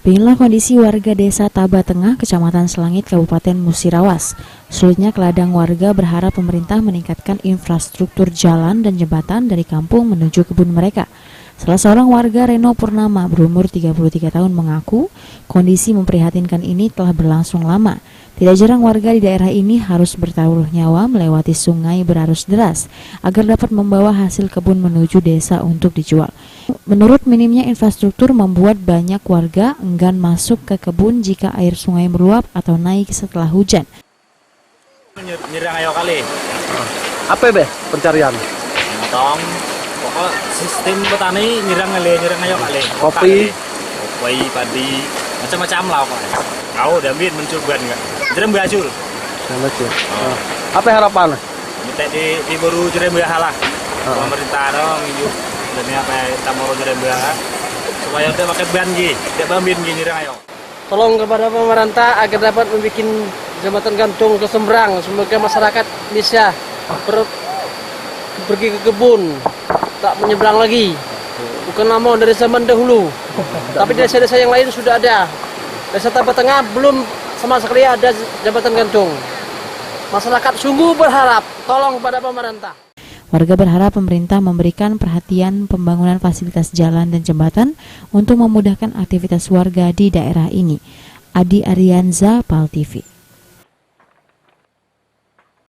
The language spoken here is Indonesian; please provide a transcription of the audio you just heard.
Beginilah kondisi warga desa Taba Tengah, Kecamatan Selangit, Kabupaten Musirawas. Sulitnya keladang warga berharap pemerintah meningkatkan infrastruktur jalan dan jembatan dari kampung menuju kebun mereka. Salah seorang warga, Reno Purnama, berumur 33 tahun mengaku kondisi memprihatinkan ini telah berlangsung lama. Tidak jarang warga di daerah ini harus bertaruh nyawa melewati sungai berarus deras agar dapat membawa hasil kebun menuju desa untuk dijual. Menurut minimnya infrastruktur membuat banyak warga enggan masuk ke kebun jika air sungai meluap atau naik setelah hujan. Nyerang ayo kali. Apa be pencarian? Motong. Pokok sistem petani nyerang ayo kali. Kopi, padi, macam-macam lah pokoknya. Kau David mencoba enggak? Jerem bacul. Apa harapan? Minta di baru jerem halah. Pemerintah dong nginjuk. Dan apa kita mau jerem supaya udah pakai ban gini, tidak bambin gini ayo. Tolong kepada pemerintah agar dapat membuat jembatan gantung ke seberang, semoga masyarakat bisa pergi ke kebun, tak menyeberang lagi. Bukan lama dari zaman dahulu, tapi desa-desa yang lain sudah ada. Desa Taba Tengah belum sama sekali ada jembatan gantung. Masyarakat sungguh berharap, tolong kepada pemerintah. Warga berharap pemerintah memberikan perhatian pembangunan fasilitas jalan dan jembatan untuk memudahkan aktivitas warga di daerah ini. Adi Arianza, PAL TV.